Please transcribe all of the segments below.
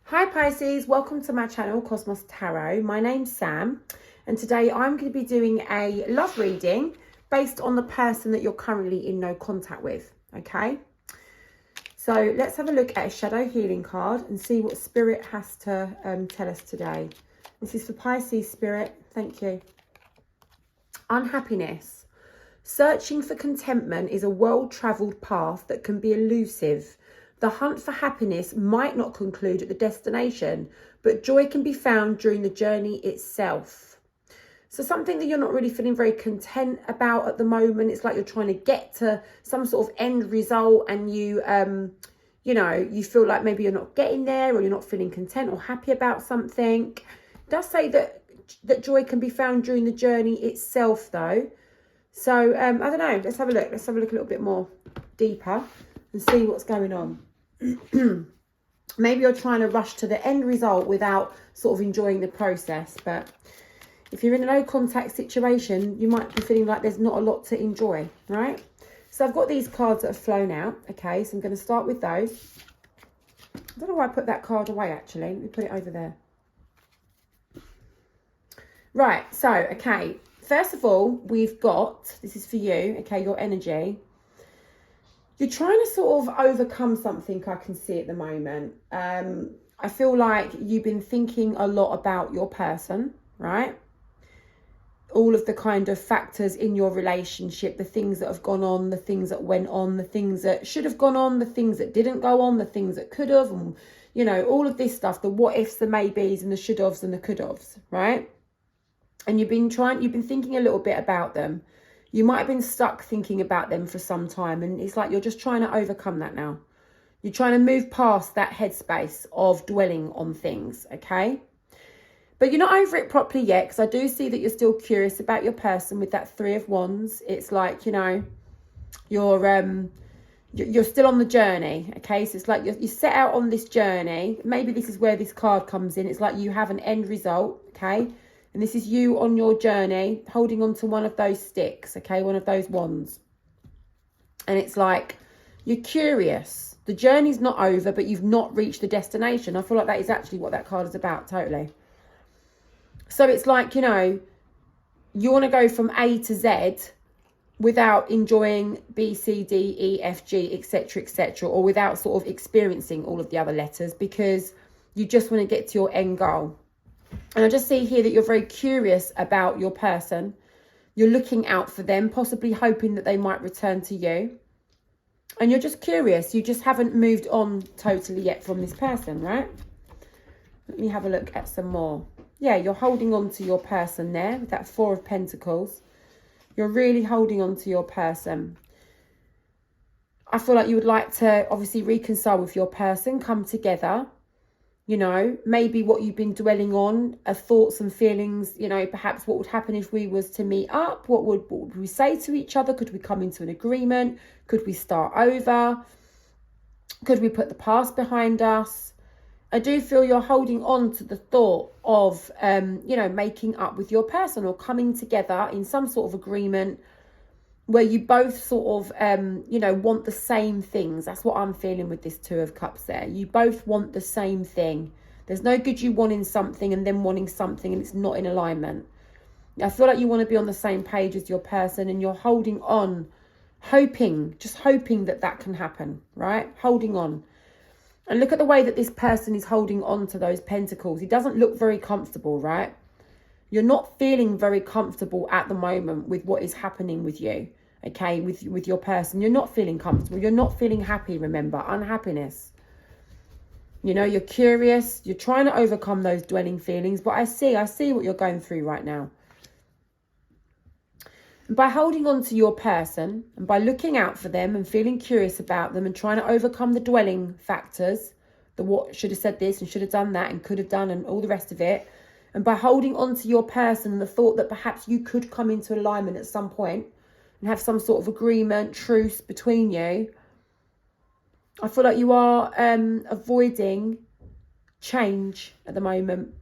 Hi Pisces, welcome to my channel Cosmos Tarot. My name's Sam and today I'm going to be doing a love reading based on the person that you're currently in no contact with, okay? So let's have a look at a shadow healing card and see what Spirit has to tell us today. This is for Pisces Spirit, thank you. Unhappiness. Searching for contentment is a well-travelled path that can be elusive. The hunt for happiness might not conclude at the destination, but joy can be found during the journey itself. So something that you're not really feeling very content about at the moment. It's like you're trying to get to some sort of end result and you feel like maybe you're not getting there or you're not feeling content or happy about something. It does say that joy can be found during the journey itself though. So, I don't know. Let's have a look. Let's have a look a little bit more deeper and see what's going on. Maybe you're trying to rush to the end result without sort of enjoying the process. But if you're in a no contact situation, you might be feeling like there's not a lot to enjoy, right? So I've got these cards that have flown out. Okay, so I'm going to start with those. I don't know why I put that card away, actually. Let me put it over there. Right, so, okay. First of all, we've got, this is for you, okay, your energy. You're trying to sort of overcome something I can see at the moment. I feel like you've been thinking a lot about your person, right? All of the kind of factors in your relationship, the things that have gone on, the things that went on, the things that should have gone on, the things that didn't go on, the things that could have, and, you know, all of this stuff, the what ifs, the maybes, and the should haves and the could haves, right? And you've been thinking a little bit about them. You might have been stuck thinking about them for some time. And it's like you're just trying to overcome that now. You're trying to move past that headspace of dwelling on things, okay? But you're not over it properly yet, because I do see that you're still curious about your person with that Three of Wands. It's like, you know, you're still on the journey, okay? So it's like you set out on this journey. Maybe this is where this card comes in. It's like you have an end result, okay? And this is you on your journey, holding on to one of those sticks, okay? One of those wands. And it's like, you're curious. The journey's not over, but you've not reached the destination. I feel like that is actually what that card is about, totally. So it's like, you know, you want to go from A to Z without enjoying B, C, D, E, F, G, etc., or without sort of experiencing all of the other letters, because you just want to get to your end goal. And I just see here that you're very curious about your person. You're looking out for them, possibly hoping that they might return to you. And you're just curious. You just haven't moved on totally yet from this person, right? Let me have a look at some more. Yeah, you're holding on to your person there with that Four of Pentacles. You're really holding on to your person. I feel like you would like to obviously reconcile with your person, come together. You know, maybe what you've been dwelling on are thoughts and feelings, you know, perhaps what would happen if we was to meet up? What would we say to each other? Could we come into an agreement? Could we start over? Could we put the past behind us? I do feel you're holding on to the thought of, you know, making up with your person or coming together in some sort of agreement where you both sort of, you know, want the same things. That's what I'm feeling with this Two of Cups there. You both want the same thing. There's no good you wanting something and then wanting something and it's not in alignment. I feel like you want to be on the same page as your person and you're holding on, just hoping that that can happen, right? Holding on. And look at the way that this person is holding on to those pentacles. He doesn't look very comfortable, right? You're not feeling very comfortable at the moment with what is happening with you, okay, with your person. You're not feeling comfortable. You're not feeling happy, remember, unhappiness. You know, you're curious. You're trying to overcome those dwelling feelings, but I see what you're going through right now. And by holding on to your person and by looking out for them and feeling curious about them and trying to overcome the dwelling factors, the what should have said this and should have done that and could have done and all the rest of it, and by holding on to your person and the thought that perhaps you could come into alignment at some point and have some sort of agreement, truce between you, I feel like you are avoiding change at the moment.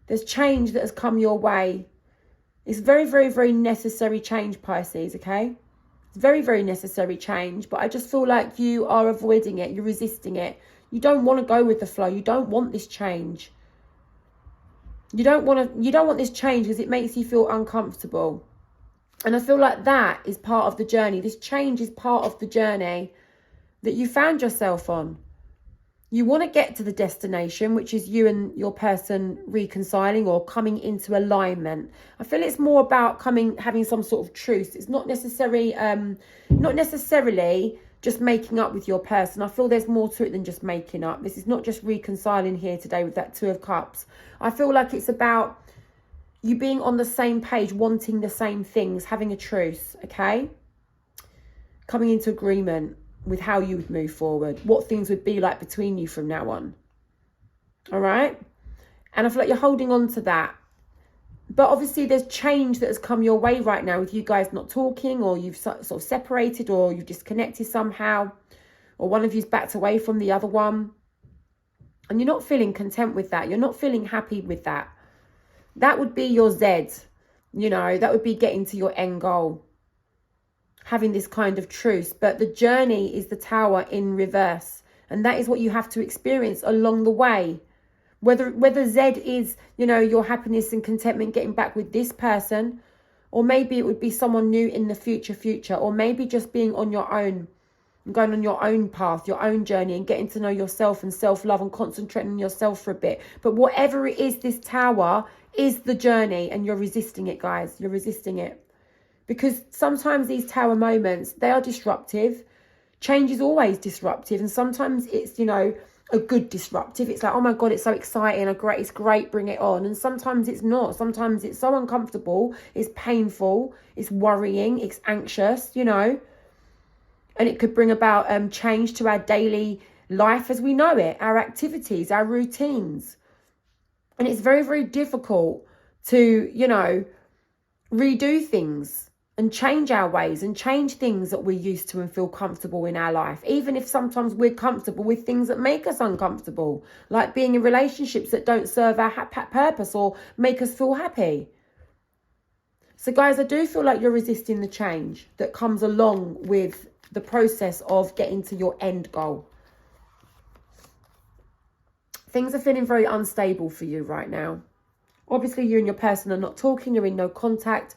There's change that has come your way. It's very, very, very necessary change, Pisces, okay? It's very, very necessary change, but I just feel like you are avoiding it. You're resisting it. You don't want to go with the flow. You don't want this change. You don't want this change because it makes you feel uncomfortable. And I feel like that is part of the journey. This change is part of the journey that you found yourself on. You want to get to the destination, which is you and your person reconciling or coming into alignment. I feel it's more about having some sort of truce. It's not necessarily just making up with your person. I feel there's more to it than just making up. This is not just reconciling here today with that Two of Cups. I feel like it's about you being on the same page, wanting the same things, having a truce, okay? Coming into agreement with how you would move forward, what things would be like between you from now on. All right? And I feel like you're holding on to that. But obviously there's change that has come your way right now with you guys not talking, or you've sort of separated, or you've disconnected somehow, or one of you's backed away from the other one. And you're not feeling content with that. You're not feeling happy with that. That would be your Z. You know, that would be getting to your end goal. Having this kind of truce. But the journey is the Tower in reverse. And that is what you have to experience along the way. Whether Z is, you know, your happiness and contentment getting back with this person, or maybe it would be someone new in the future, or maybe just being on your own, and going on your own path, your own journey, and getting to know yourself and self-love and concentrating on yourself for a bit. But whatever it is, this Tower is the journey, and you're resisting it, guys. You're resisting it. Because sometimes these Tower moments, they are disruptive. Change is always disruptive. And sometimes it's, you know, a good disruptive. It's like, oh my God, it's so exciting. It's great, bring it on. And sometimes it's not. Sometimes it's so uncomfortable. It's painful. It's worrying. It's anxious, you know. And it could bring about change to our daily life as we know it, our activities, our routines. And it's very, very difficult to, you know, redo things and change our ways and change things that we're used to and feel comfortable in our life. Even if sometimes we're comfortable with things that make us uncomfortable, like being in relationships that don't serve our purpose or make us feel happy. So guys, I do feel like you're resisting the change that comes along with the process of getting to your end goal. Things are feeling very unstable for you right now. Obviously, you and your person are not talking, you're in no contact.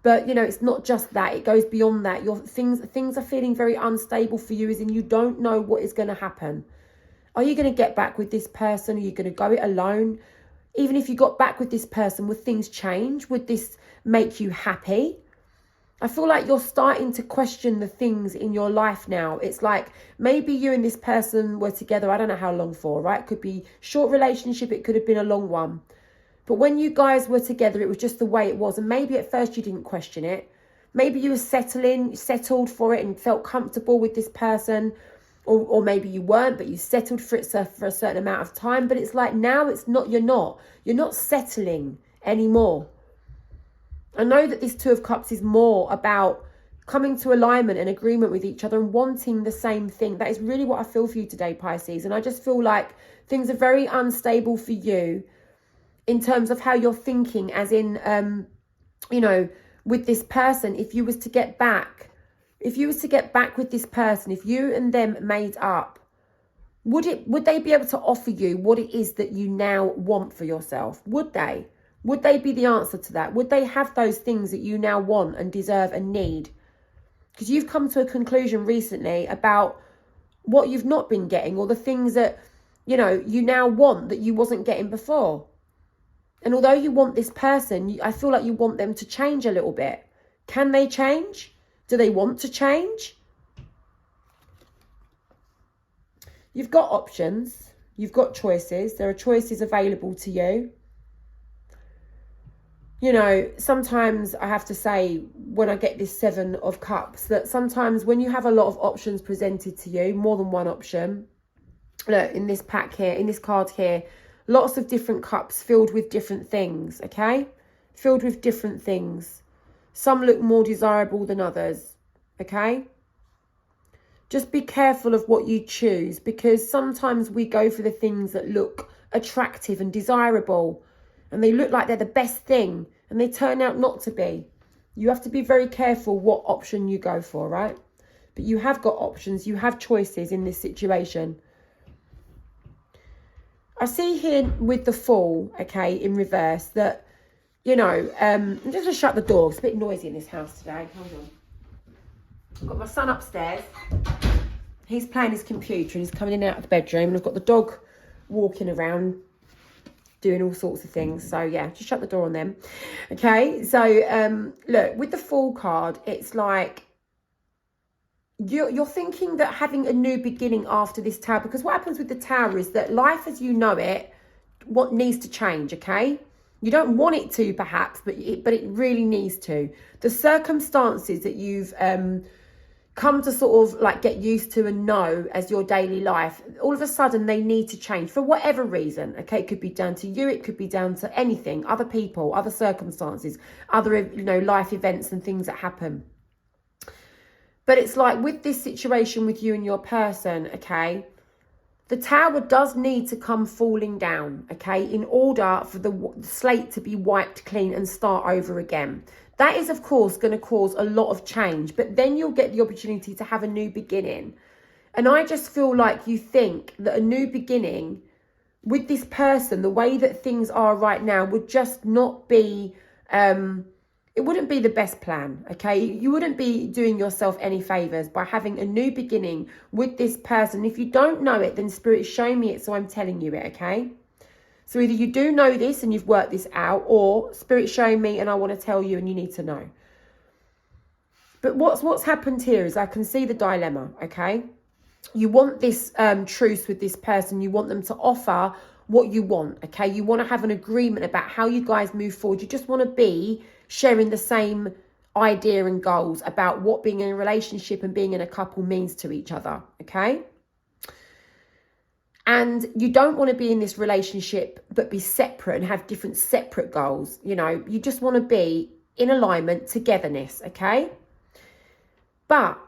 But, you know, it's not just that. It goes beyond that. Things are feeling very unstable for you, as in you don't know what is going to happen. Are you going to get back with this person? Are you going to go it alone? Even if you got back with this person, would things change? Would this make you happy? I feel like you're starting to question the things in your life now. It's like maybe you and this person were together, I don't know how long for, right? It could be short relationship. It could have been a long one. But when you guys were together, it was just the way it was. And maybe at first you didn't question it. Maybe you were settled for it and felt comfortable with this person. Or maybe you weren't, but you settled for it for a certain amount of time. But it's like now it's not, you're not settling anymore. I know that this Two of Cups is more about coming to alignment and agreement with each other and wanting the same thing. That is really what I feel for you today, Pisces. And I just feel like things are very unstable for you in terms of how you're thinking, as in, you know, with this person. If you was to get back with this person, if you and them made up, would they be able to offer you what it is that you now want for yourself? Would they? Would they be the answer to that? Would they have those things that you now want and deserve and need? Because you've come to a conclusion recently about what you've not been getting, or the things that, you know, you now want that you wasn't getting before. And although you want this person, I feel like you want them to change a little bit. Can they change? Do they want to change? You've got options. You've got choices. There are choices available to you. You know, sometimes I have to say, when I get this Seven of Cups, that sometimes when you have a lot of options presented to you, more than one option, look, in this pack here, in this card here, lots of different cups filled with different things, okay? Filled with different things. Some look more desirable than others, okay? Just be careful of what you choose, because sometimes we go for the things that look attractive and desirable, and they look like they're the best thing, and they turn out not to be. You have to be very careful what option you go for, right? But you have got options, you have choices in this situation. I see here with the Fool, okay, in reverse, that, you know, I'm just going to shut the door. It's a bit noisy in this house today. Hold on. I've got my son upstairs. He's playing his computer and he's coming in and out of the bedroom. And I've got the dog walking around doing all sorts of things. So, yeah, just shut the door on them. Okay, so, look, with the Fool card, it's like you're thinking that having a new beginning after this Tower, because what happens with the Tower is that life as you know it, what needs to change, okay? You don't want it to, perhaps, but it really needs to. The circumstances that you've come to sort of like get used to and know as your daily life, all of a sudden they need to change for whatever reason, okay? It could be down to you, it could be down to anything, other people, other circumstances, other, you know, life events and things that happen. But it's like with this situation with you and your person, okay, the Tower does need to come falling down, okay, in order for the slate to be wiped clean and start over again. That is, of course, going to cause a lot of change, but then you'll get the opportunity to have a new beginning. And I just feel like you think that a new beginning with this person, the way that things are right now, would just not be, it wouldn't be the best plan, okay? You wouldn't be doing yourself any favours by having a new beginning with this person. If you don't know it, then Spirit is showing me it, so I'm telling you it, okay? So either you do know this and you've worked this out, or Spirit showing me and I want to tell you and you need to know. But what's happened here is I can see the dilemma, okay? You want this truce with this person. You want them to offer what you want, okay? You want to have an agreement about how you guys move forward. You just want to be sharing the same idea and goals about what being in a relationship and being in a couple means to each other, okay? And you don't want to be in this relationship but be separate and have different separate goals. You know, you just want to be in alignment, togetherness, okay? But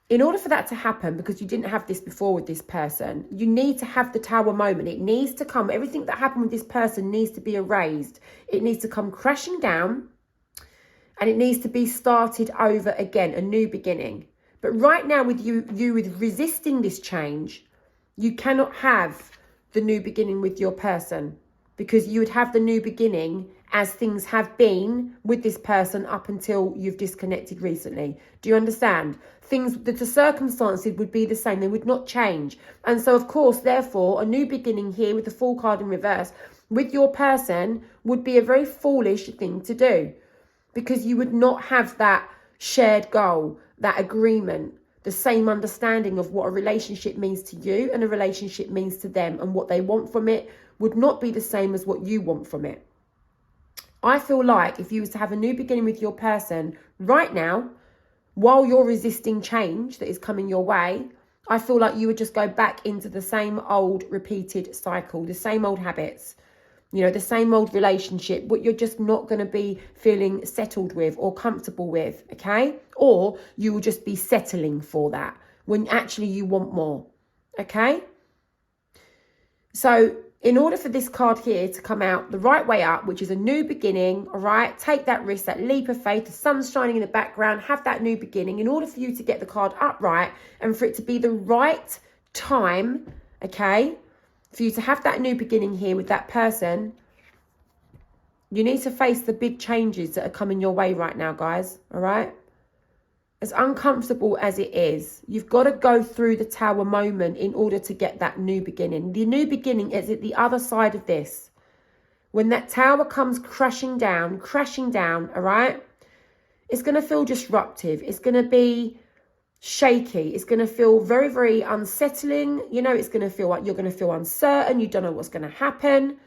in order for that to happen, because you didn't have this before with this person, you need to have the Tower moment. It needs to come. Everything that happened with this person needs to be erased. It needs to come crashing down and it needs to be started over again, a new beginning. But right now with you with resisting this change, you cannot have the new beginning with your person, because you would have the new beginning as things have been with this person up until you've disconnected recently. Do you understand? The circumstances would be the same. They would not change. And so, of course, therefore, a new beginning here with the Fool card in reverse with your person would be a very foolish thing to do, because you would not have that shared goal, that agreement, the same understanding of what a relationship means to you and a relationship means to them, and what they want from it would not be the same as what you want from it. I feel like if you was to have a new beginning with your person right now, while you're resisting change that is coming your way, I feel like you would just go back into the same old repeated cycle, the same old habits, you know, the same old relationship, what you're just not going to be feeling settled with or comfortable with, okay? Or you will just be settling for that when actually you want more, okay? So in order for this card here to come out the right way up, which is a new beginning, all right, take that risk, that leap of faith, the sun's shining in the background, have that new beginning. In order for you to get the card upright and for it to be the right time, okay, for you to have that new beginning here with that person, you need to face the big changes that are coming your way right now, guys, all right? As uncomfortable as it is, you've got to go through the Tower moment in order to get that new beginning. The new beginning is at the other side of this. When that Tower comes crashing down, all right? It's going to feel disruptive. It's going to be shaky. It's going to feel very, very unsettling. You know, it's going to feel like you're going to feel uncertain. You don't know what's going to happen.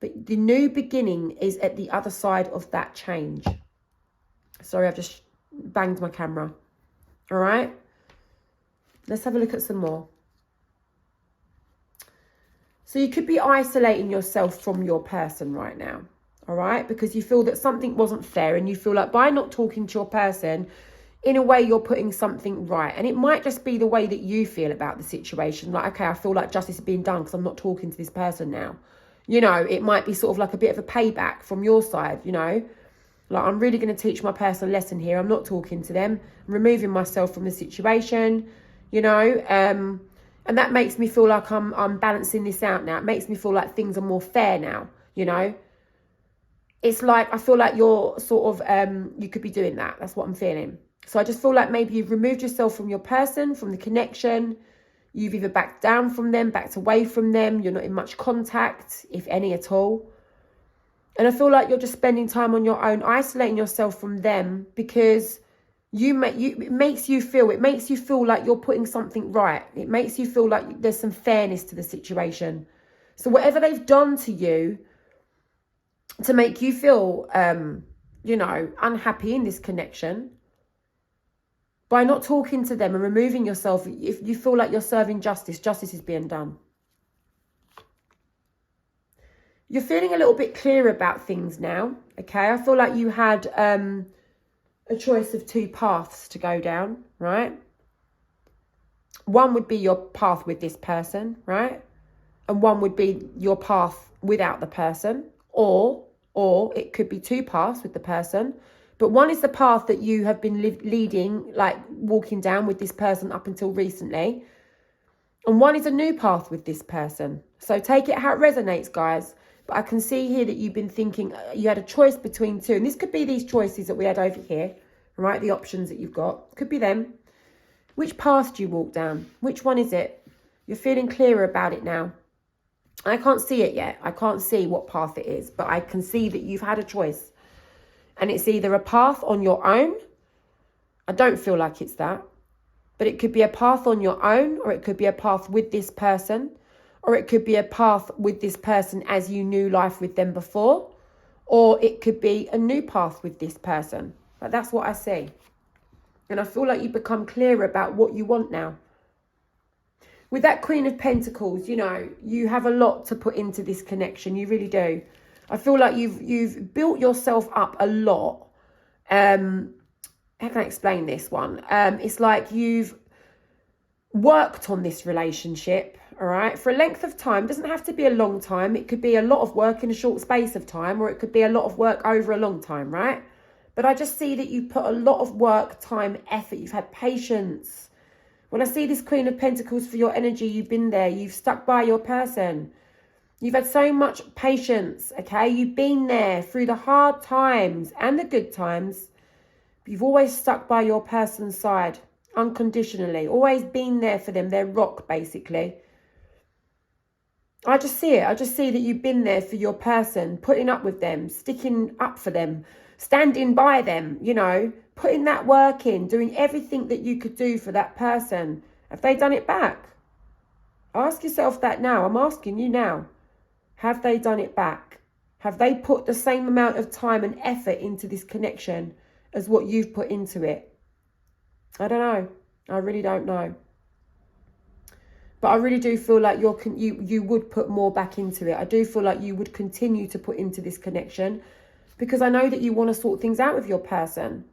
But the new beginning is at the other side of that change. Sorry, I've just banged my camera. All right. Let's have a look at some more. So you could be isolating yourself from your person right now. All right. Because you feel that something wasn't fair and you feel like by not talking to your person, in a way, you're putting something right. And it might just be the way that you feel about the situation. Like, okay, I feel like justice is being done because I'm not talking to this person now. You know, it might be sort of like a bit of a payback from your side, you know. Like, I'm really going to teach my person a lesson here. I'm not talking to them. I'm removing myself from the situation, you know. And that makes me feel like I'm balancing this out now. It makes me feel like things are more fair now, you know. It's like, I feel like you're sort of, you could be doing that. That's what I'm feeling. So I just feel like maybe you've removed yourself from your person, from the connection. You've either backed down from them, backed away from them. You're not in much contact, if any at all. And I feel like you're just spending time on your own, isolating yourself from them, because it makes you feel like you're putting something right. It makes you feel like there's some fairness to the situation. So whatever they've done to you to make you feel, you know, unhappy in this connection, by not talking to them and removing yourself, if you feel like you're serving justice, justice is being done. You're feeling a little bit clearer about things now, okay? I feel like you had a choice of two paths to go down, right? One would be your path with this person, right? And one would be your path without the person, or it could be two paths with the person. But one is the path that you have been leading, like walking down with this person up until recently. And one is a new path with this person. So take it how it resonates, guys. But I can see here that you've been thinking, you had a choice between two. And this could be these choices that we had over here, right? The options that you've got. Could be them. Which path do you walk down? Which one is it? You're feeling clearer about it now. I can't see it yet. I can't see what path it is. But I can see that you've had a choice. And it's either a path on your own. I don't feel like it's that. But it could be a path on your own, or it could be a path with this person, or it could be a path with this person as you knew life with them before, or it could be a new path with this person. But that's what I see. And I feel like you become clearer about what you want now. With that Queen of Pentacles, you know, you have a lot to put into this connection. You really do. I feel like you've built yourself up a lot. How can I explain this one? It's like you've worked on this relationship, all right, for a length of time. It doesn't have to be a long time. It could be a lot of work in a short space of time, or it could be a lot of work over a long time, right? But I just see that you put a lot of work, time, effort. You've had patience. When I see this Queen of Pentacles for your energy, you've been there. You've stuck by your person. You've had so much patience, okay? You've been there through the hard times and the good times. You've always stuck by your person's side unconditionally. Always been there for them. Their rock, basically. I just see it. I just see that you've been there for your person, putting up with them, sticking up for them, standing by them, you know, putting that work in, doing everything that you could do for that person. Have they done it back? Ask yourself that now. I'm asking you now. Have they done it back? Have they put the same amount of time and effort into this connection as what you've put into it? I don't know. I really don't know. But I really do feel like you would put more back into it. I do feel like you would continue to put into this connection, because I know that you want to sort things out with your person.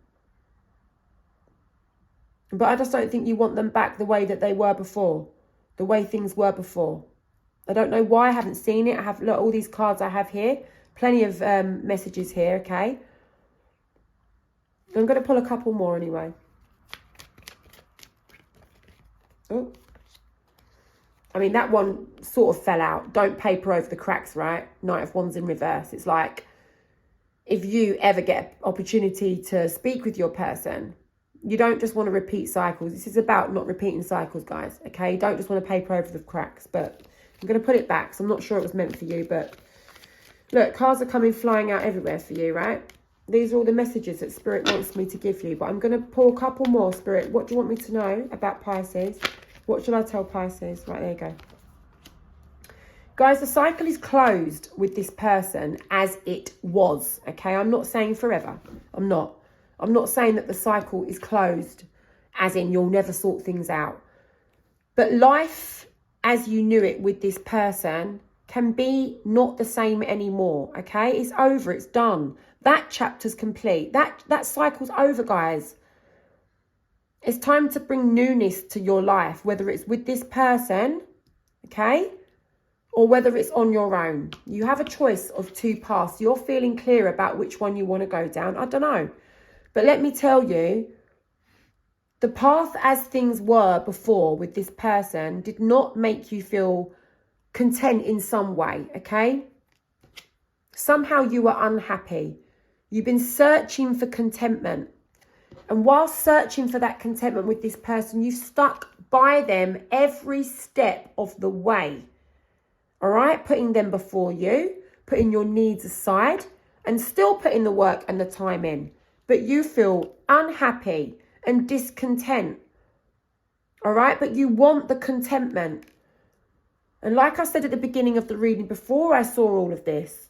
But I just don't think you want them back the way that they were before. The way things were before. I don't know why. I haven't seen it. I have, look, all these cards I have here. Plenty of messages here, okay? I'm going to pull a couple more anyway. Oh. I mean, that one sort of fell out. Don't paper over the cracks, right? Knight of Wands in reverse. It's like, if you ever get an opportunity to speak with your person, you don't just want to repeat cycles. This is about not repeating cycles, guys, okay? You don't just want to paper over the cracks. But I'm going to put it back, so I'm not sure it was meant for you. But look, cards are coming flying out everywhere for you, right? These are all the messages that Spirit wants me to give you. But I'm going to pull a couple more, Spirit. What do you want me to know about Pisces? What should I tell Pisces? Right, there you go. Guys, the cycle is closed with this person as it was, okay? I'm not saying forever. I'm not saying that the cycle is closed as in you'll never sort things out. But life as you knew it with this person can be not the same anymore, okay? It's over. It's done. That chapter's complete. That cycle's over, guys. It's time to bring newness to your life, whether it's with this person, okay, or whether it's on your own. You have a choice of two paths. You're feeling clear about which one you want to go down. I don't know. But let me tell you, The path as things were before with this person did not make you feel content in some way, okay? Somehow you were unhappy. You've been searching for contentment. And while searching for that contentment with this person, you've stuck by them every step of the way. All right? Putting them before you, putting your needs aside, and still putting the work and the time in. But you feel unhappy and discontent. All right? But you want the contentment. And like I said at the beginning of the reading, before I saw all of this,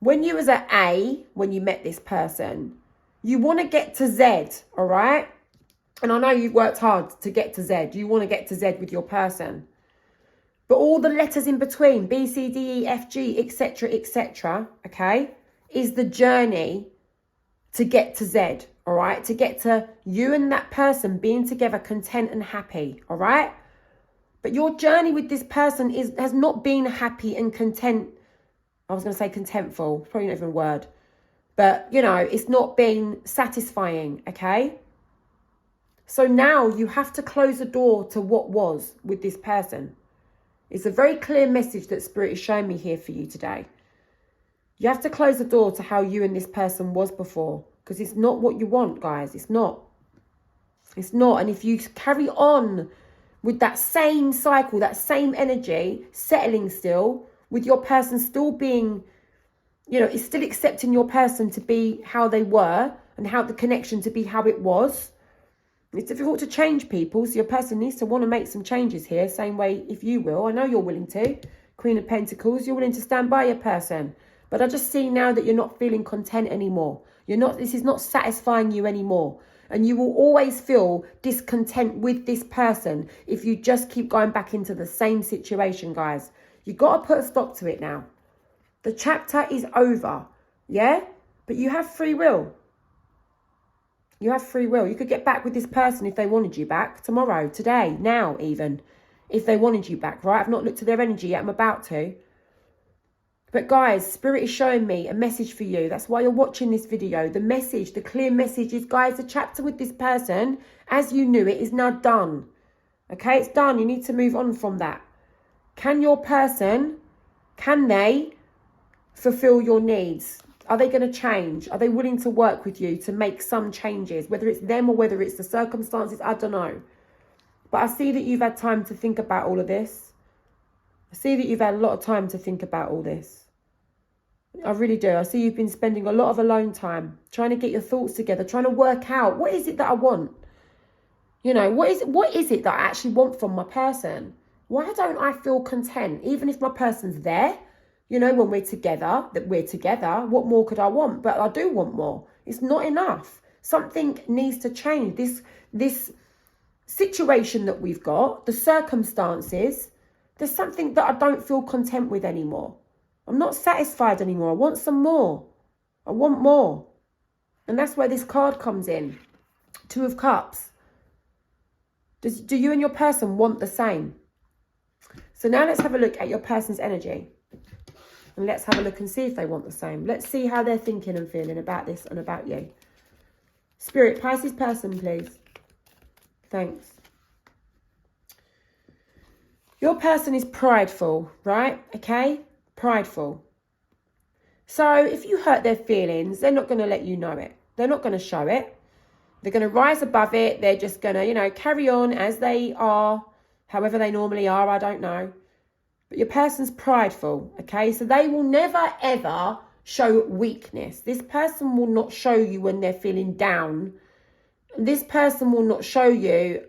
when you was at A, when you met this person, you want to get to Z, all right? And I know you've worked hard to get to Z. You want to get to Z with your person. But all the letters in between, B, C, D, E, F, G, etc., okay, is the journey to get to Z, all right? To get to you and that person being together content and happy, all right? But your journey with this person has not been happy and content. I was going to say contentful, probably not even a word. But, you know, it's not been satisfying, okay? So now you have to close the door to what was with this person. It's a very clear message that Spirit is showing me here for you today. You have to close the door to how you and this person was before. Because it's not what you want, guys. It's not. It's not. And if you carry on with that same cycle, that same energy, settling still, with your person still being, you know, it's still accepting your person to be how they were and how the connection to be how it was. It's difficult to change people, so your person needs to want to make some changes here. Same way if you will. I know you're willing to. Queen of Pentacles, you're willing to stand by your person. But I just see now that you're not feeling content anymore. This is not satisfying you anymore. And you will always feel discontent with this person if you just keep going back into the same situation, guys. You've got to put a stop to it now. The chapter is over, yeah? But you have free will. You have free will. You could get back with this person if they wanted you back tomorrow, today, now even. If they wanted you back, right? I've not looked at their energy yet. I'm about to. But guys, Spirit is showing me a message for you. That's why you're watching this video. The message, the clear message is, guys, the chapter with this person, as you knew it, is now done. Okay, it's done. You need to move on from that. Can your person, can they fulfill your needs? Are they going to change? Are they willing to work with you to make some changes? Whether it's them or whether it's the circumstances, I don't know. But I see that you've had time to think about all of this. I see that you've had a lot of time to think about all this. I really do. I see you've been spending a lot of alone time, trying to get your thoughts together, trying to work out, what is it that I want? You know, what is it that I actually want from my person? Why don't I feel content? Even if my person's there, you know, when we're together, what more could I want? But I do want more. It's not enough. Something needs to change. This situation that we've got, the circumstances, there's something that I don't feel content with anymore. I'm not satisfied anymore. I want some more. I want more. And that's where this card comes in. Two of Cups. Do you and your person want the same? So now let's have a look at your person's energy. And let's have a look and see if they want the same. Let's see how they're thinking and feeling about this and about you. Spirit, Pisces person, please. Thanks. Your person is prideful, right? Okay? Prideful. So if you hurt their feelings, they're not going to let you know it. They're not going to show it. They're going to rise above it. They're just going to, you know, carry on as they are, however they normally are, I don't know. But your person's prideful, okay? So they will never, ever show weakness. This person will not show you when they're feeling down. This person will not show you,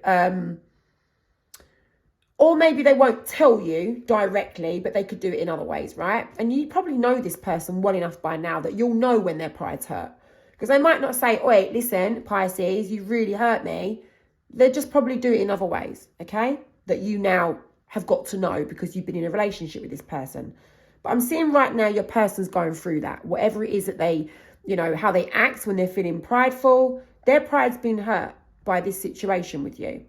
or maybe they won't tell you directly, but they could do it in other ways, right? And you probably know this person well enough by now that you'll know when their pride's hurt. Because they might not say, wait, listen, Pisces, you really hurt me. They'll just probably do it in other ways, okay? That you now have got to know because you've been in a relationship with this person. But I'm seeing right now your person's going through that. Whatever it is that they, you know, how they act when they're feeling prideful, their pride's been hurt by this situation with you.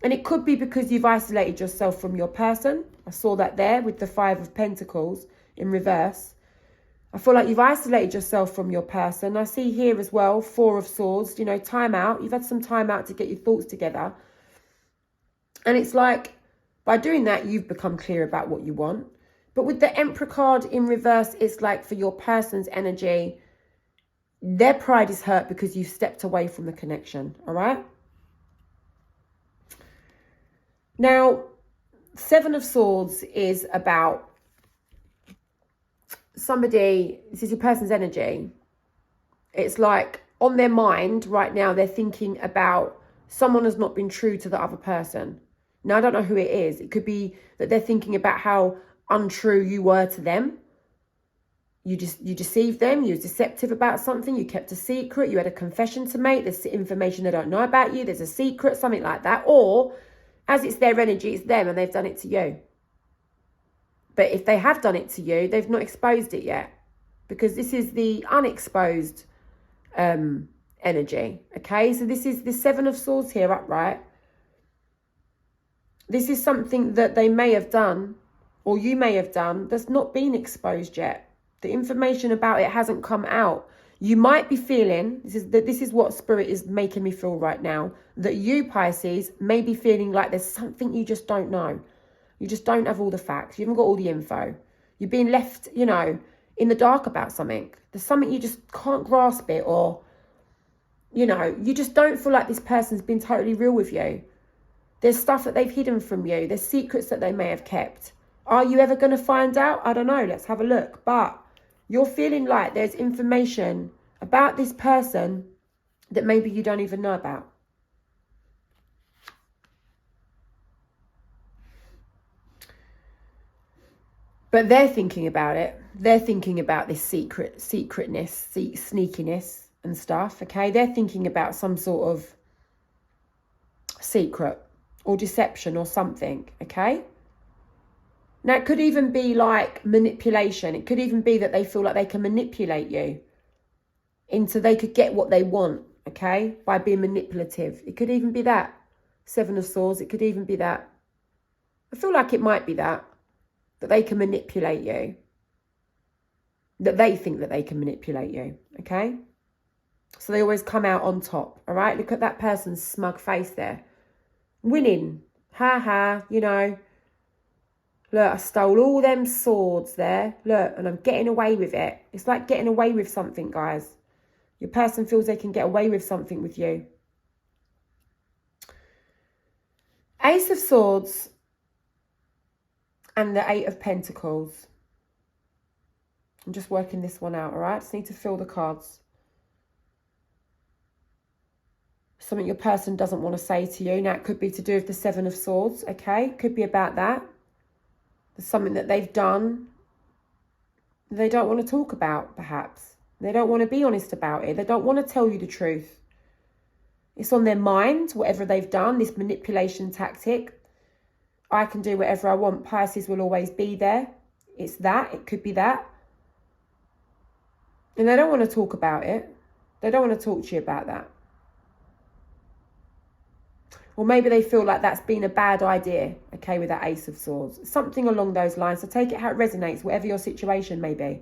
And it could be because you've isolated yourself from your person. I saw that there with the Five of Pentacles in reverse. I feel like you've isolated yourself from your person. I see here as well, 4 of Swords, you know, time out. You've had some time out to get your thoughts together. And it's like, by doing that, you've become clear about what you want. But with the Emperor card in reverse, it's like for your person's energy, their pride is hurt because you've stepped away from the connection, all right? Now, 7 of Swords is about somebody, this is your person's energy. It's like on their mind right now, they're thinking about someone has not been true to the other person. Now, I don't know who it is. It could be that they're thinking about how untrue you were to them. You deceived them. You were deceptive about something. You kept a secret. You had a confession to make. There's information they don't know about you. There's a secret, something like that. Or as it's their energy, it's them and they've done it to you. But if they have done it to you, they've not exposed it yet. Because this is the unexposed energy. Okay, so this is the 7 of Swords here upright. This is something that they may have done, or you may have done, that's not been exposed yet. The information about it hasn't come out. You might be feeling, this is what Spirit is making me feel right now, that you, Pisces, may be feeling like there's something you just don't know. You just don't have all the facts. You haven't got all the info. You're being left, you know, in the dark about something. There's something you just can't grasp it, or, you know, you just don't feel like this person's been totally real with you. There's stuff that they've hidden from you. There's secrets that they may have kept. Are you ever going to find out? I don't know. Let's have a look. But you're feeling like there's information about this person that maybe you don't even know about. But they're thinking about it. They're thinking about this secretness, sneakiness and stuff, okay? They're thinking about some sort of secret or deception or something, okay? Now, it could even be like manipulation. It could even be that they feel like they can manipulate you into they could get what they want, okay, by being manipulative. It could even be that. 7 of Swords, it could even be that. I feel like it might be that they can manipulate you. That they think that they can manipulate you, okay? So they always come out on top, all right? Look at that person's smug face there. Winning. Ha ha, you know. Look, I stole all them swords there. Look, and I'm getting away with it. It's like getting away with something, guys. Your person feels they can get away with something with you. Ace of Swords and the 8 of Pentacles. I'm just working this one out, all right? Just need to fill the cards. Something your person doesn't want to say to you. Now, it could be to do with the 7 of Swords, okay? Could be about that. There's something that they've done they don't want to talk about, perhaps. They don't want to be honest about it. They don't want to tell you the truth. It's on their mind, whatever they've done, this manipulation tactic. I can do whatever I want. Pisces will always be there. It's that. It could be that. And they don't want to talk about it. They don't want to talk to you about that. Or maybe they feel like that's been a bad idea, okay, with that Ace of Swords. Something along those lines. So take it how it resonates, whatever your situation may be.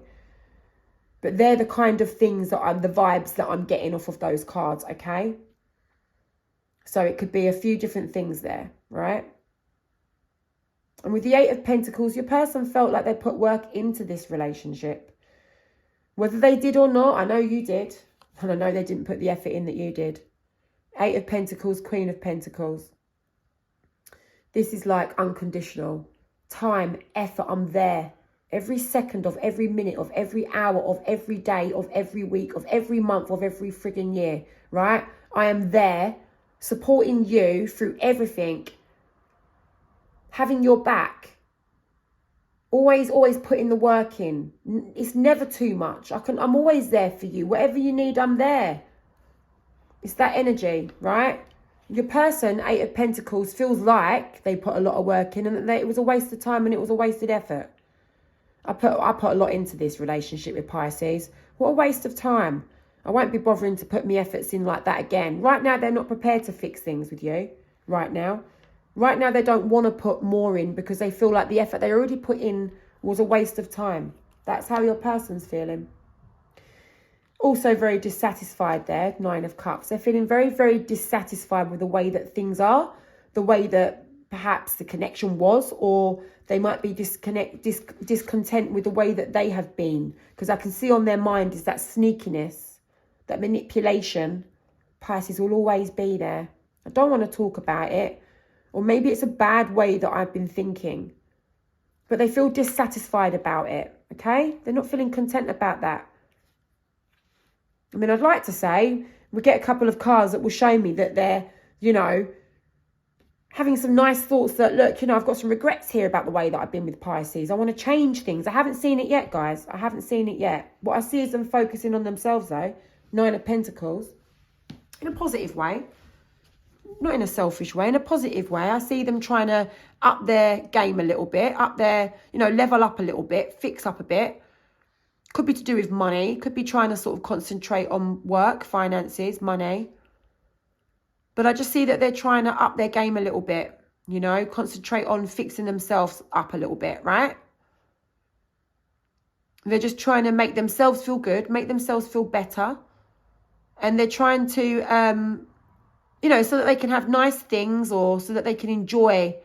But they're the kind of things that the vibes that I'm getting off of those cards, okay? So it could be a few different things there, right? And with the 8 of Pentacles, your person felt like they put work into this relationship. Whether they did or not, I know you did. And I know they didn't put the effort in that you did. 8 of Pentacles, Queen of Pentacles. This is like unconditional. Time, effort, I'm there. Every second of every minute of every hour of every day of every week of every month of every frigging year, right? I am there supporting you through everything. Having your back. Always putting the work in. It's never too much. I'm always there for you. Whatever you need, I'm there. It's that energy, right? Your person, 8 of Pentacles, feels like they put a lot of work in and that it was a waste of time and it was a wasted effort. I put a lot into this relationship with Pisces. What a waste of time. I won't be bothering to put my efforts in like that again. Right now, they're not prepared to fix things with you. Right now. Right now, they don't want to put more in because they feel like the effort they already put in was a waste of time. That's how your person's feeling. Also very dissatisfied there, 9 of Cups. They're feeling very, very dissatisfied with the way that things are, the way that perhaps the connection was, or they might be discontent with the way that they have been. Because I can see on their mind is that sneakiness, that manipulation. Pisces will always be there. I don't want to talk about it. Or maybe it's a bad way that I've been thinking. But they feel dissatisfied about it, okay? They're not feeling content about that. I mean, I'd like to say we get a couple of cards that will show me that they're, you know, having some nice thoughts that, look, you know, I've got some regrets here about the way that I've been with Pisces. I want to change things. I haven't seen it yet, guys. I haven't seen it yet. What I see is them focusing on themselves, though. 9 of Pentacles. In a positive way. Not in a selfish way, in a positive way. I see them trying to up their game a little bit, up their, you know, level up a little bit, fix up a bit. Could be to do with money. Could be trying to sort of concentrate on work, finances, money. But I just see that they're trying to up their game a little bit, you know, concentrate on fixing themselves up a little bit, right? They're just trying to make themselves feel good, make themselves feel better. And they're trying to, you know, so that they can have nice things or so that they can enjoy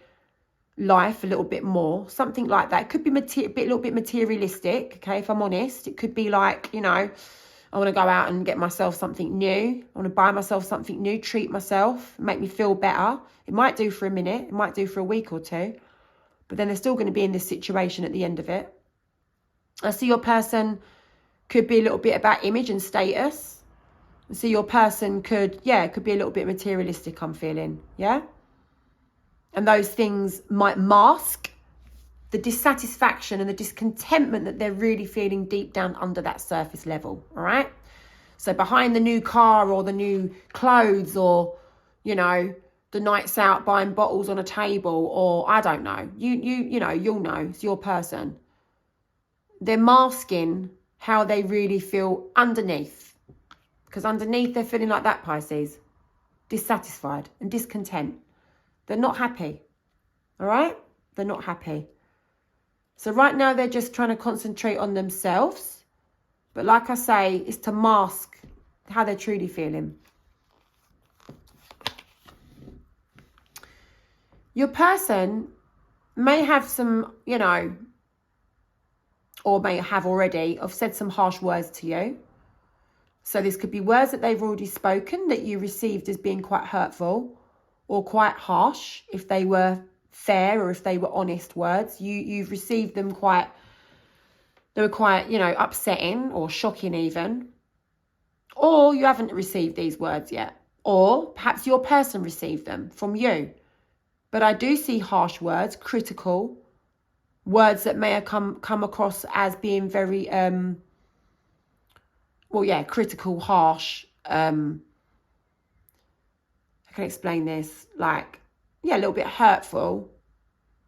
life a little bit more, something like that. It could be a little bit materialistic, okay, if I'm honest. It could be like, you know, I want to go out and get myself something new. I want to buy myself something new, treat myself, make me feel better. It might do for a minute, it might do for a week or two, but then they're still going to be in this situation at the end of it. I see your person could be a little bit about image and status. I see your person could be a little bit materialistic, I'm feeling, yeah? And those things might mask the dissatisfaction and the discontentment that they're really feeling deep down under that surface level, all right? So behind the new car or the new clothes or, you know, the nights out buying bottles on a table or I don't know, you know, you'll know, it's your person. They're masking how they really feel underneath. Because underneath they're feeling like that, Pisces. Dissatisfied and discontent. They're not happy, all right? They're not happy. So right now they're just trying to concentrate on themselves. But like I say, it's to mask how they're truly feeling. Your person may have some, you know, or may have already, have said some harsh words to you. So this could be words that they've already spoken that you received as being quite hurtful or quite harsh, if they were fair or if they were honest words. You've received them they were quite, you know, upsetting or shocking even. Or you haven't received these words yet. Or perhaps your person received them from you. But I do see harsh words, critical words that may have come across as being very, critical, harsh, I can explain this, like, a little bit hurtful.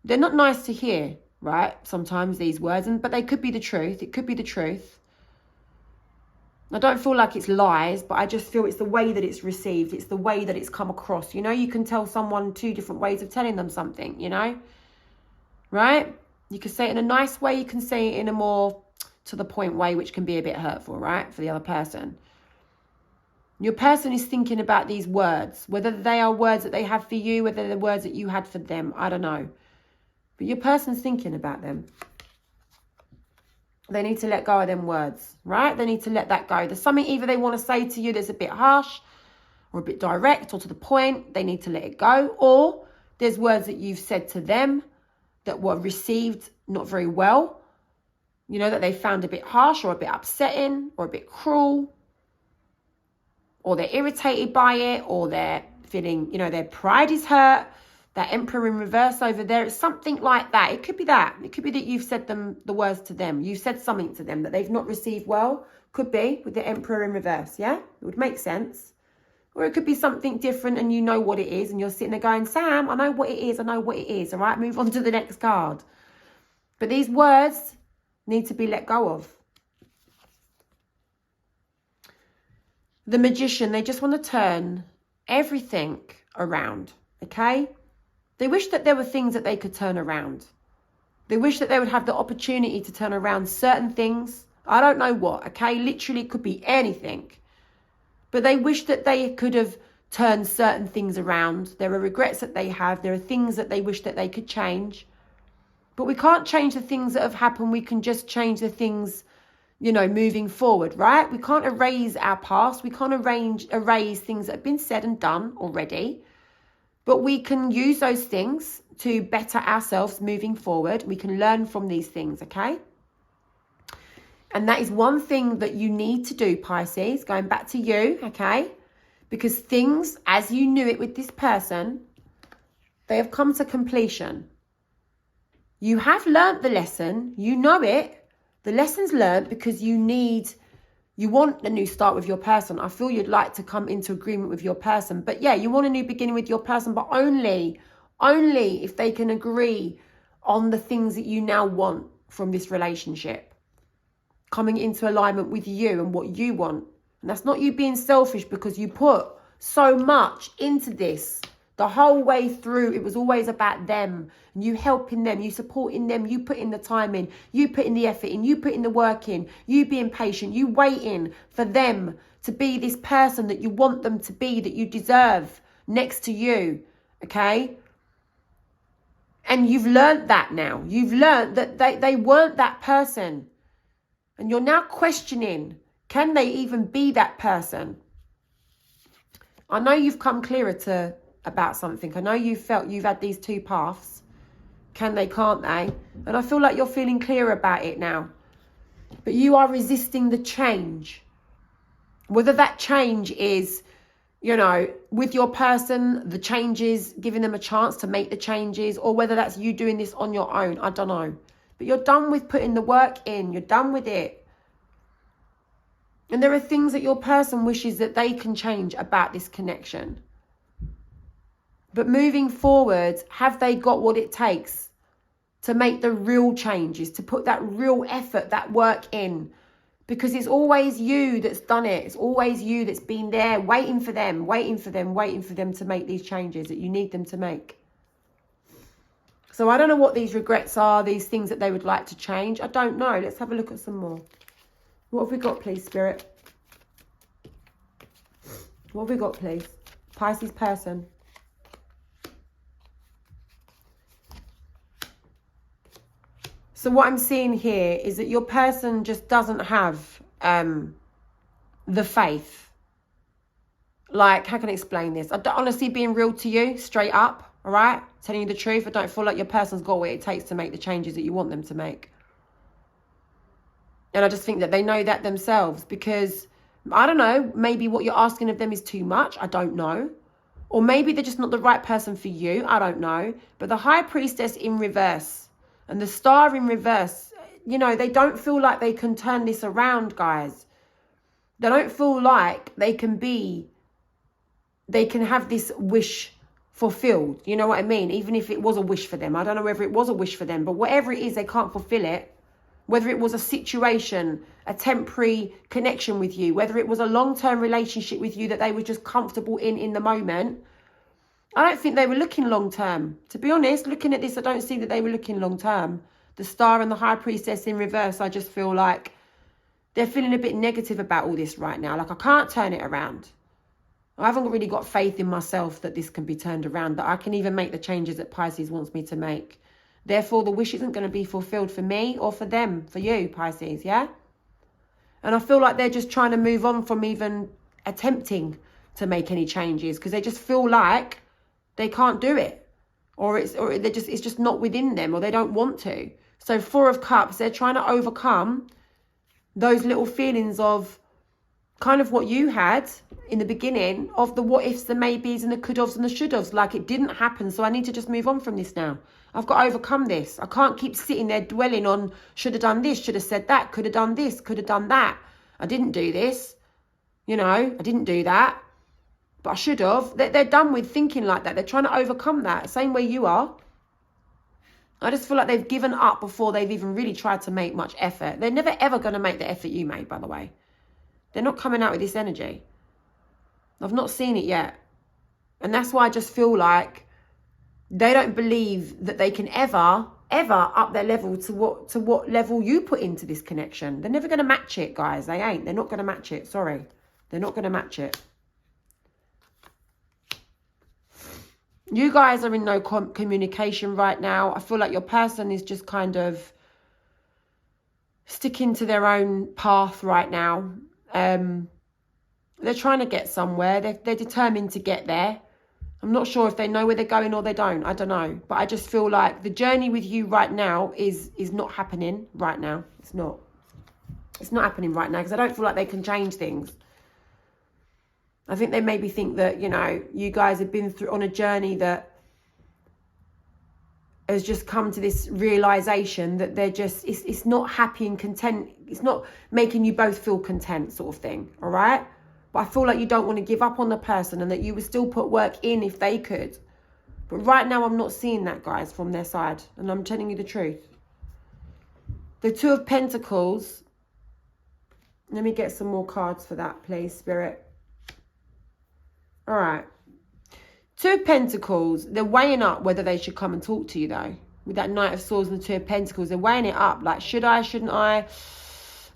They're not nice to hear, right? Sometimes these words, but they could be the truth. It could be the truth. I don't feel like it's lies, but I just feel it's the way that it's received. It's the way that it's come across. You know, you can tell someone 2 different ways of telling them something, you know, right? You can say it in a nice way. You can say it in a more to the point way, which can be a bit hurtful, right? For the other person. Your person is thinking about these words, whether they are words that they have for you, whether they're words that you had for them. I don't know. But your person's thinking about them. They need to let go of them words, right? They need to let that go. There's something either they want to say to you that's a bit harsh or a bit direct or to the point. They need to let it go. Or there's words that you've said to them that were received not very well. You know, that they found a bit harsh or a bit upsetting or a bit cruel. Or they're irritated by it, or they're feeling, you know, their pride is hurt. That Emperor in reverse over there, it's something like that. It could be that. It could be that you've said the words to them. You've said something to them that they've not received well. Could be with the Emperor in reverse, yeah? It would make sense. Or it could be something different and you know what it is and you're sitting there going, Sam, I know what it is. I know what it is. All right, move on to the next card. But these words need to be let go of. The Magician, they just want to turn everything around, okay? They wish that there were things that they could turn around. They wish that they would have the opportunity to turn around certain things. I don't know what, okay? Literally it could be anything. But they wish that they could have turned certain things around. There are regrets that they have. There are things that they wish that they could change. But we can't change the things that have happened. We can just change the things, you know, moving forward, right? We can't erase our past. We can't erase things that have been said and done already. But we can use those things to better ourselves moving forward. We can learn from these things, okay? And that is one thing that you need to do, Pisces, going back to you, okay? Because things, as you knew it with this person, they have come to completion. You have learnt the lesson. You know it. The lesson's learnt because you want a new start with your person. I feel you'd like to come into agreement with your person. But yeah, you want a new beginning with your person, but only if they can agree on the things that you now want from this relationship. Coming into alignment with you and what you want. And that's not you being selfish, because you put so much into this. The whole way through, it was always about them. And you helping them, you supporting them, you putting the time in, you putting the effort in, you putting the work in, you being patient, you waiting for them to be this person that you want them to be, that you deserve next to you, okay? And you've learned that now. You've learned that they weren't that person. And you're now questioning, can they even be that person? I know you've come clearer about something. I know you felt you've had these two paths. Can they, can't they? And I feel like you're feeling clearer about it now. But you are resisting the change. Whether that change is, you know, with your person, the changes, giving them a chance to make the changes, or whether that's you doing this on your own, I don't know. But you're done with putting the work in. You're done with it. And there are things that your person wishes that they can change about this connection. But moving forward, have they got what it takes to make the real changes, to put that real effort, that work in? Because it's always you that's done it. It's always you that's been there waiting for them to make these changes that you need them to make. So I don't know what these regrets are, these things that they would like to change. I don't know. Let's have a look at some more. What have we got, please, Spirit? What have we got, please? Pisces person. So what I'm seeing here is that your person just doesn't have the faith. Like, how can I explain this? Honestly, being real to you, straight up, all right? Telling you the truth, I don't feel like your person's got what it takes to make the changes that you want them to make. And I just think that they know that themselves, because, I don't know, maybe what you're asking of them is too much. I don't know. Or maybe they're just not the right person for you. I don't know. But the High Priestess in reverse and the Star in reverse, you know, they don't feel like they can turn this around, guys. They don't feel like they can have this wish fulfilled. You know what I mean? Even if it was a wish for them. I don't know whether it was a wish for them, but whatever it is, they can't fulfill it. Whether it was a situation, a temporary connection with you, whether it was a long-term relationship with you that they were just comfortable in the moment. I don't think they were looking long-term. To be honest, looking at this, I don't see that they were looking long-term. The Star and the High Priestess in reverse, I just feel like they're feeling a bit negative about all this right now. Like, I can't turn it around. I haven't really got faith in myself that this can be turned around, that I can even make the changes that Pisces wants me to make. Therefore, the wish isn't going to be fulfilled for me or for them, for you, Pisces, yeah? And I feel like they're just trying to move on from even attempting to make any changes, because they just feel like they can't do it, or it's just not within them, or they don't want to. So 4 of Cups, they're trying to overcome those little feelings of kind of what you had in the beginning, of the what ifs, the maybes, and the could haves and the should haves. Like, it didn't happen, so I need to just move on from this now. I've got to overcome this. I can't keep sitting there dwelling on should have done this, should have said that, could have done this, could have done that. I didn't do this. You know, I didn't do that. But I should have. They're done with thinking like that. They're trying to overcome that. Same way you are. I just feel like they've given up before they've even really tried to make much effort. They're never ever going to make the effort you made, by the way. They're not coming out with this energy. I've not seen it yet. And that's why I just feel like they don't believe that they can ever ever up their level to what level you put into this connection. They're never going to match it, guys. They ain't. They're not going to match it. Sorry. They're not going to match it. You guys are in no communication right now. I feel like your person is just kind of sticking to their own path right now. They're trying to get somewhere. They're determined to get there. I'm not sure if they know where they're going or they don't. I don't know. But I just feel like the journey with you right now is not happening right now. It's not. It's not happening right now because I don't feel like they can change things. I think they maybe think that, you know, you guys have been through on a journey that has just come to this realization that they're just, it's not happy and content. It's not making you both feel content sort of thing. All right. But I feel like you don't want to give up on the person and that you would still put work in if they could. But right now, I'm not seeing that, guys, from their side. And I'm telling you the truth. The Two of Pentacles. Let me get some more cards for that, please, Spirit. All right. Two of Pentacles. They're weighing up whether they should come and talk to you, though. With that Knight of Swords and the Two of Pentacles, they're weighing it up. Like, should I, shouldn't I?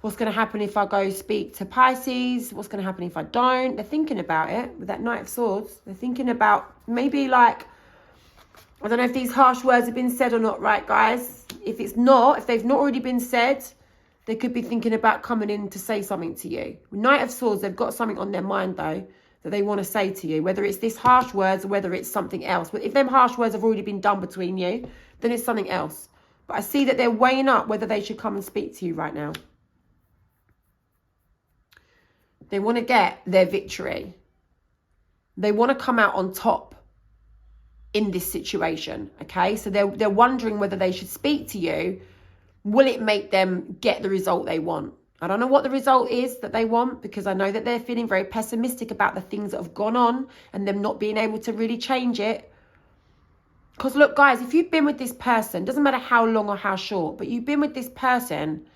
What's going to happen if I go speak to Pisces? What's going to happen if I don't? They're thinking about it with that Knight of Swords. They're thinking about maybe like, I don't know if these harsh words have been said or not, right, guys? If it's not, if they've not already been said, they could be thinking about coming in to say something to you. With Knight of Swords, they've got something on their mind, though, that they want to say to you, whether it's this harsh words or whether it's something else. But if them harsh words have already been done between you, then it's something else. But I see that they're weighing up whether they should come and speak to you right now. They want to get their victory. They want to come out on top in this situation, okay? So they're wondering whether they should speak to you. Will it make them get the result they want? I don't know what the result is that they want because I know that they're feeling very pessimistic about the things that have gone on and them not being able to really change it. Because look, guys, if you've been with this person, doesn't matter how long or how short, but you've been with this person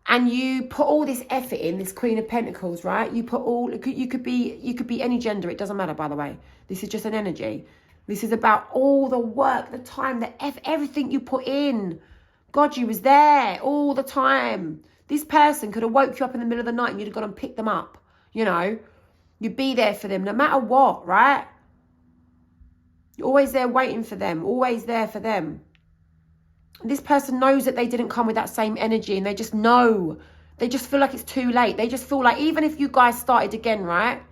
and you put all this effort in, this Queen of Pentacles, right? You put all, you could be any gender. It doesn't matter, by the way. This is just an energy. This is about all the work, the time, everything you put in. God, you was there all the time. This person could have woke you up in the middle of the night and you'd have gone and picked them up. You know, you'd be there for them no matter what, right? You're always there waiting for them, always there for them. And this person knows that they didn't come with that same energy and they just know. They just feel like it's too late. They just feel like even if you guys started again, right?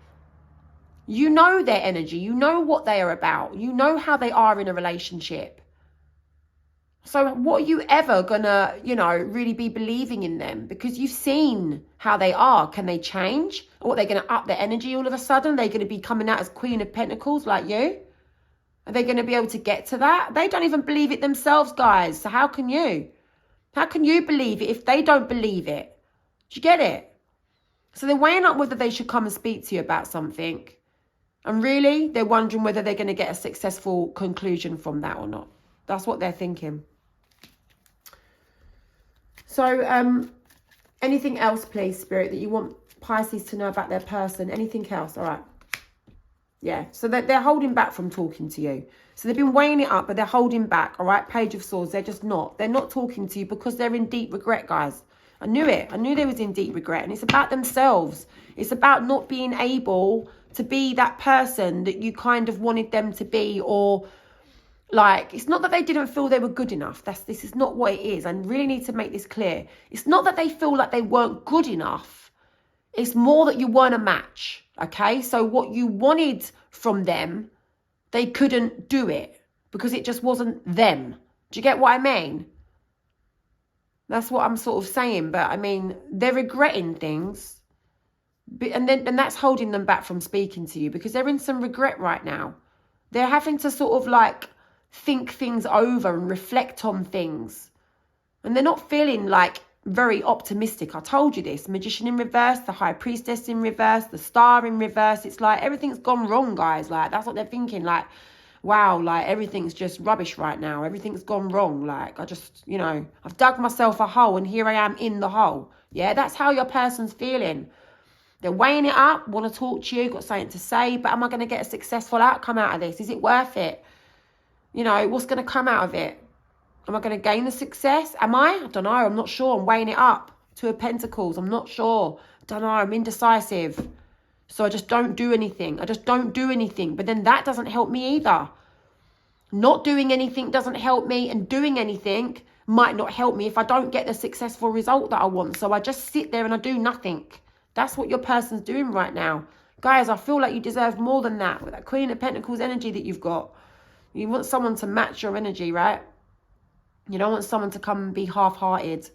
You know their energy. You know what they are about. You know how they are in a relationship. So what are you ever gonna, you know, really be believing in them? Because you've seen how they are. Can they change? Or what, they're gonna up their energy all of a sudden? They're gonna be coming out as Queen of Pentacles like you? Are they gonna be able to get to that? They don't even believe it themselves, guys. So how can you? How can you believe it if they don't believe it? Do you get it? So they're weighing up whether they should come and speak to you about something. And really, they're wondering whether they're gonna get a successful conclusion from that or not. That's what they're thinking. So, anything else, please, Spirit, that you want Pisces to know about their person? Anything else? All right. Yeah. So they're holding back from talking to you. So they've been weighing it up, but they're holding back. All right. Page of Swords. They're just not. They're not talking to you because they're in deep regret, guys. I knew it. I knew they was in deep regret. And it's about themselves. It's about not being able to be that person that you kind of wanted them to be, or like, it's not that they didn't feel they were good enough. This is not what it is. I really need to make this clear. It's not that they feel like they weren't good enough. It's more that you weren't a match, okay? So what you wanted from them, they couldn't do it because it just wasn't them. Do you get what I mean? That's what I'm sort of saying. But I mean, they're regretting things. And that's holding them back from speaking to you because they're in some regret right now. They're having to sort of like think things over and reflect on things. And they're not feeling like very optimistic. I told you this. Magician in reverse, the High Priestess in reverse, the Star in reverse. It's like everything's gone wrong, guys. Like, that's what they're thinking. Like, wow, like everything's just rubbish right now. Everything's gone wrong. Like, I just, you know, I've dug myself a hole and here I am in the hole. Yeah, that's how your person's feeling. They're weighing it up, want to talk to you, got something to say, but am I going to get a successful outcome out of this? Is it worth it? You know, what's going to come out of it? Am I going to gain the success? Am I don't know. I'm not sure. I'm weighing it up. Two of Pentacles. I'm not sure. Don't know. I'm indecisive. So I just don't do anything. I just don't do anything. But then that doesn't help me either. Not doing anything doesn't help me, and doing anything might not help me if I don't get the successful result that I want. So I just sit there and I do nothing. That's what your person's doing right now. Guys, I feel like you deserve more than that. With that Queen of Pentacles energy that you've got. You want someone to match your energy, right? You don't want someone to come and be half-hearted.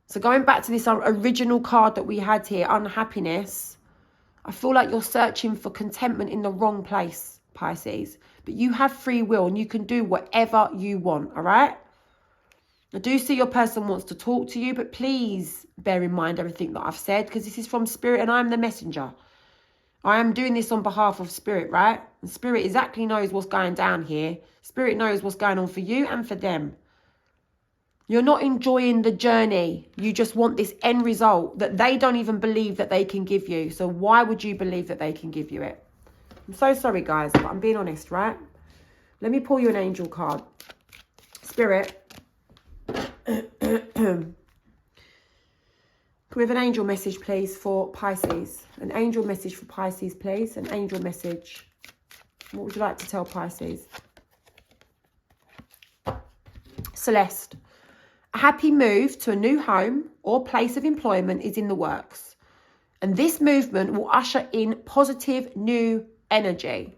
So going back to this original card that we had here, unhappiness, I feel like you're searching for contentment in the wrong place, Pisces. But you have free will and you can do whatever you want, all right? I do see your person wants to talk to you, but please bear in mind everything that I've said, because this is from Spirit and I'm the messenger. I am doing this on behalf of Spirit, right? And Spirit exactly knows what's going down here. Spirit knows what's going on for you and for them. You're not enjoying the journey. You just want this end result that they don't even believe that they can give you. So why would you believe that they can give you it? I'm so sorry, guys, but I'm being honest, right? Let me pull you an angel card. Spirit. Can we have an angel message, please, for Pisces? An angel message for Pisces, please. An angel message. What would you like to tell Pisces? Celeste. A happy move to a new home or place of employment is in the works. And this movement will usher in positive new energy.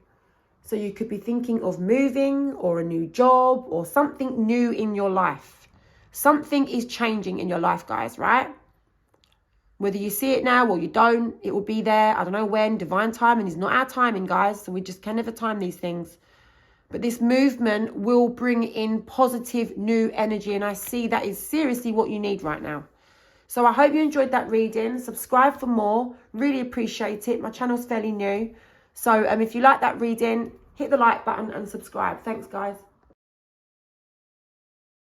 So you could be thinking of moving or a new job or something new in your life. Something is changing in your life, guys, right? Whether you see it now or you don't, it will be there. I don't know when. Divine timing is not our timing, guys. So we just can never time these things. But this movement will bring in positive new energy. And I see that is seriously what you need right now. So I hope you enjoyed that reading. Subscribe for more. Really appreciate it. My channel's fairly new. So if you like that reading, hit the like button and subscribe. Thanks, guys.